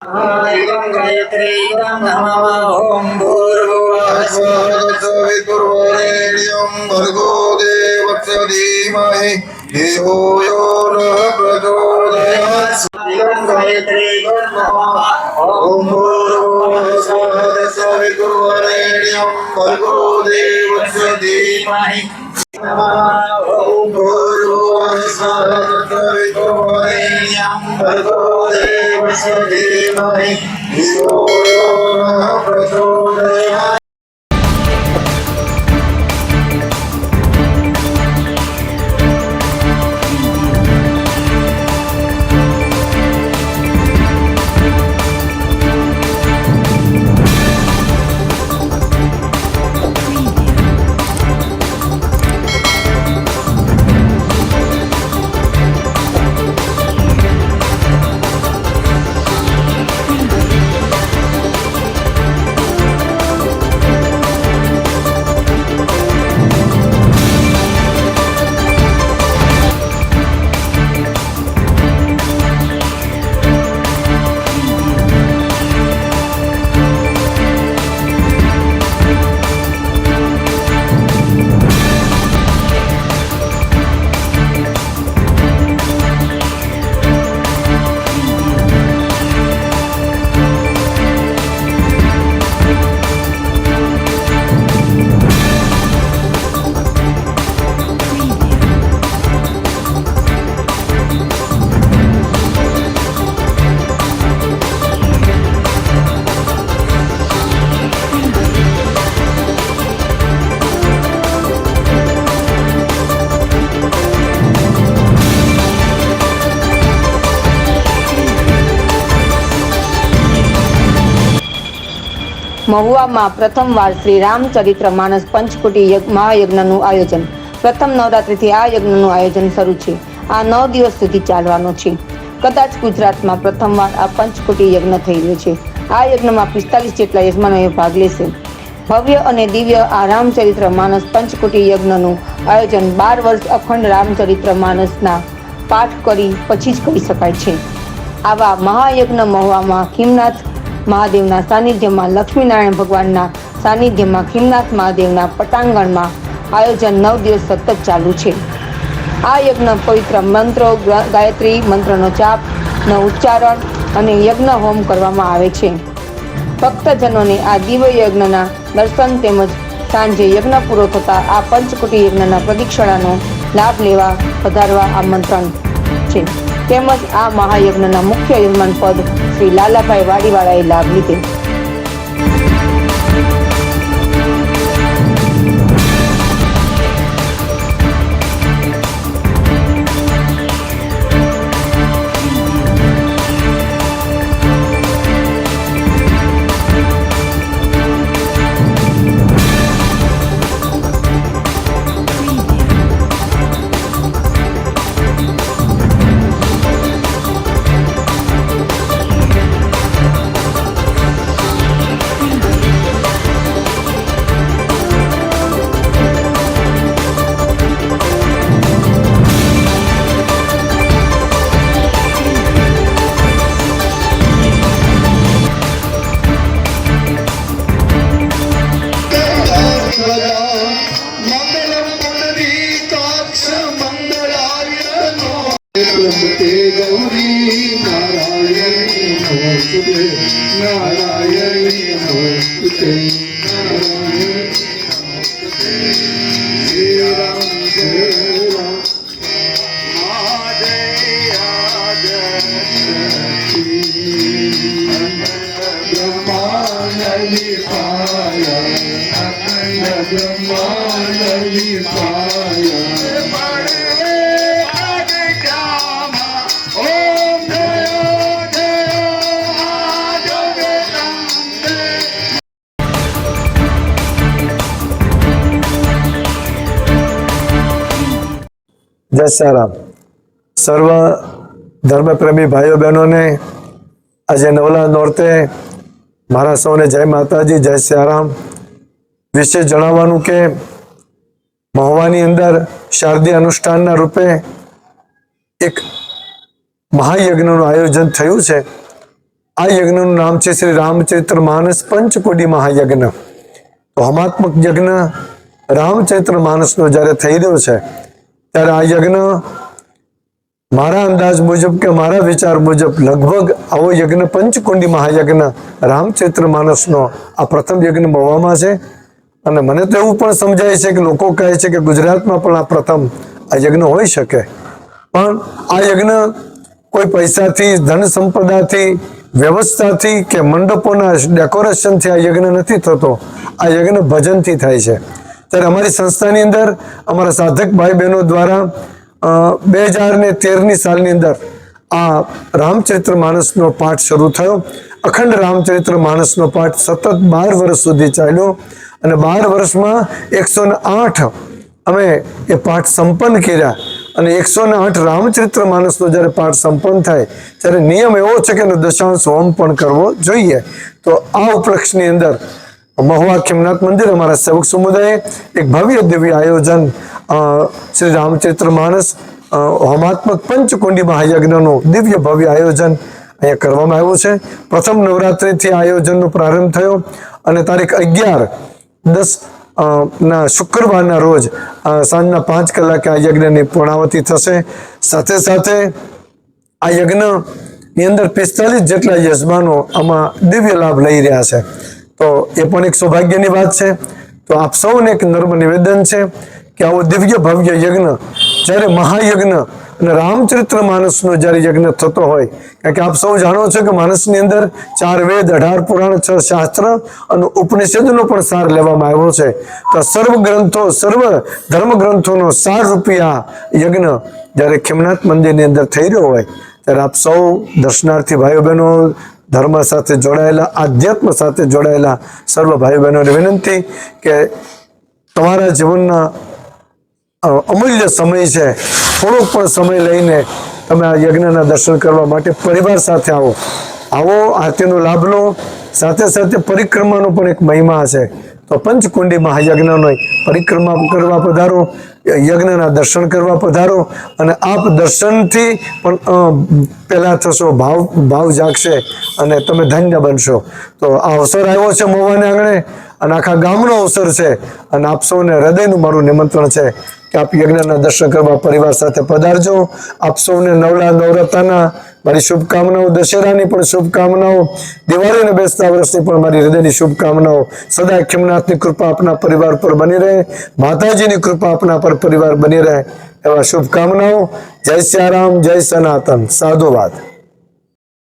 गायत्री ओम भूर्भुवः सवितुर्वरेण्यं भर्गो देवस्य धीमहि धियो यो नः प्रचोदयात्। गायत्री ओम भूर्भुवः सवितुर्वरेण्यं भर्गो देवस्य धीमहि ओम भूर्भुवः सवितुर्वरेण्यं भर्गो देवस्य धीमहि धियो यो नः प्रचोदयात्। મહુવામાં પ્રથમવાર શ્રી રામચરિત્ર માનસ પંચકોટી મહાયજ્ઞનું આયોજન. પ્રથમ નવરાત્રિથી આ યજ્ઞનું આયોજન શરૂ છે. આ 9 દિવસ સુધી ચાલવાનો છે. કદાચ ગુજરાતમાં પ્રથમવાર આ પંચકોટી યજ્ઞ થઈ રહ્યો છે. આ યજ્ઞમાં 45 જેટલા યજમાનોએ ભાગ લેશે. ભવ્ય અને દિવ્ય આ રામચરિત્ર માનસ પંચકોટી યજ્ઞનું આયોજન 12 વર્ષ અખંડ રામચરિત્ર માનસના પાઠ કરી પછી જ કરી શકાય છે. આવા મહાયજ્ઞ મહુવામાં ખીમનાથ મહાદેવના સાનિધ્યમાં લક્ષ્મીનારાયણ ભગવાનના સાનિધ્યમાં ખીમનાથ મહાદેવના પટાંગણમાં આયોજન 9 દિવસ સતત ચાલુ છે. આ યજ્ઞ પવિત્ર મંત્રો ગાયત્રી મંત્રનો જાપનો ઉચ્ચારણ અને યજ્ઞ હોમ કરવામાં આવે છે. ભક્તજનોને આ દિવ્ય યજ્ઞના દર્શન તેમજ સાંજે યજ્ઞ પૂરો થતા આ પંચકોટી યજ્ઞના પ્રદક્ષિણાનો લાભ લેવા પધારવા આમંત્રણ છે. તેમજ આ મહાયજ્ઞના મુખ્ય યજમાન પદ શ્રી લાલાભાઈ વાડીવાળાએ લાભ લીધેલ. गौरी नारायणी नमोस्तुते नारायणी नमोस्तुते नारायणी नमोस्तुते श्री राम जय राम ब्रह्मांडी पाया ब्रह्मांडी पाया जय सियाराम। सर्व धर्मप्रेमी भाईओ बहनों ने आज नवला नोरते मारा सौने जय माताजी जय सियाराम। विशेष जणाववानुं के महुवानी अंदर शारदीय अनुष्ठानना रूपे एक महायज्ञનું આયોજન થયું છે। આ યજ્ઞનું નામ છે શ્રી રામચરિત્ર માનસ પંચકોટી મહાયજ્ઞ. તો હોમાત્મક યજ્ઞ રામચરિત્ર માનસનો જ્યારે થઈ રહ્યો છે ત્યારે આ યજ્ઞ મારા અંદાજ મુજબ કે મારા વિચાર મુજબ લગભગ આવો યજ્ઞ પંચકુંડી મહાયજ્ઞ રામચરિત્ર માનસનો આ પ્રથમ યજ્ઞ મહુવામાં છે. અને મને તો એવું પણ સમજાય છે કે લોકો કહે છે કે ગુજરાતમાં પણ આ પ્રથમ આ યજ્ઞ હોઈ શકે. પણ આ યજ્ઞ કોઈ પૈસાથી, ધન સંપદાથી, વ્યવસ્થાથી કે મંડપોના ડેકોરેશનથી આ યજ્ઞ નથી થતો. આ યજ્ઞ ભજનથી થાય છે. ત્યારે અમારી સંસ્થાની અંદર અમારા સાધક ભાઈ બહેનો દ્વારા 2013ની સાલની અંદર આ રામચરિત્ર માનસનો પાઠ શરૂ થયો. અખંડ રામચરિત્ર માનસનો પાઠ સતત 12 વર્ષ સુધી ચાલ્યો અને 12 વર્ષમાં 108 અમે એ પાઠ સંપન્ન કર્યા. અને 108 રામચરિત્ર માનસનો જ્યારે પાઠ સંપન્ન થાય ત્યારે નિયમ એવો છે કે એનો દશાંશ હોમ પણ કરવો જોઈએ. તો આ ઉપલક્ષની અંદર મહુવા ખીમનાથ મંદિર અમારા સેવક સમુદાયે એક ભવ્ય દિવ્ય આયોજન શ્રી રામચરિત્ર માનસ હોમાત્મક પંચકુંડી મહાયજ્ઞનું દિવ્ય ભવ્ય આયોજન અહીંયા કરવામાં આવ્યું છે. પ્રથમ નવરાત્રિથી આયોજનનો પ્રારંભ થયો અને તારીખ 11/10 ના શુક્રવારના રોજ સાંજના 5 કલાકે આ યજ્ઞની પૂર્ણાવતિ થશે. સાથે સાથે આ યજ્ઞની અંદર 45 જેટલા યજમાનો આમાં દિવ્ય લાભ લઈ રહ્યા છે. તો એ પણ એક સૌભાગ્યની વાત છે. તો આપ સૌને એક નર્મ નિવેદન છે કે આવો દિવ્ય ભવ્ય યજ્ઞ જ્યારે મહાયજ્ઞ અને રામચરિત્ર માનસનો જ્યારે યજ્ઞ થતો હોય, કારણ કે આપ સૌ જાણો છો કે માનસની અંદર 4 વેદ, 18 પુરાણ, 6 શાસ્ત્ર અને ઉપનિષદનો પણ સાર લેવામાં આવ્યો છે. તો સર્વ ગ્રંથો, સર્વ ધર્મ ગ્રંથોનો સાર રૂપિયા યજ્ઞ જ્યારે ખીમનાથ મંદિરની અંદર થઈ રહ્યો હોય ત્યારે આપ સૌ દર્શનાર્થી ભાઈઓ બહેનો, ધર્મ સાથે જોડાયેલા, આધ્યાત્મ સાથે જોડાયેલા સર્વ ભાઈઓ બહેનોને વિનંતી કે તમારા જીવનના અમૂલ્ય સમય છે, થોડોક પણ સમય લઈને તમે આ યજ્ઞના દર્શન કરવા માટે પરિવાર સાથે આવો. આરતીનો લાભ લો. સાથે સાથે પરિક્રમાનો પણ એક મહિમા છે. તો પંચકુંડી મહાયજ્ઞનો પરિક્રમા કરવા પધારો, યજ્ઞના દર્શન કરવા પધારો અને આપ દર્શનથી પણ પહેલા થશો, ભાવ જાગશે અને તમે ધન્ય બનશો. તો આ અવસર આવ્યો છે મહુવાને આંગણે અને આખા ગામનો અવસર છે અને આપ સૌને હૃદયનું મારું નિમંત્રણ છે કે આપ યજ્ઞના દર્શન કરવા પરિવાર સાથે પધારજો. આપ સૌને નવરાત્રના મારી શુભકામનાઓ, દશેરાની પણ શુભકામનાઓ, દિવાળી અને બેસતા વર્ષની પણ મારી હૃદયની શુભકામનાઓ. સદા ખીમનાથની કૃપા આપના પરિવાર પર બની રહે, માતાજીની કૃપા આપના પર પરિવાર બની રહે એવા શુભકામનાઓ. જય સિયારામ, જય સનાતન. સાધુવાદ.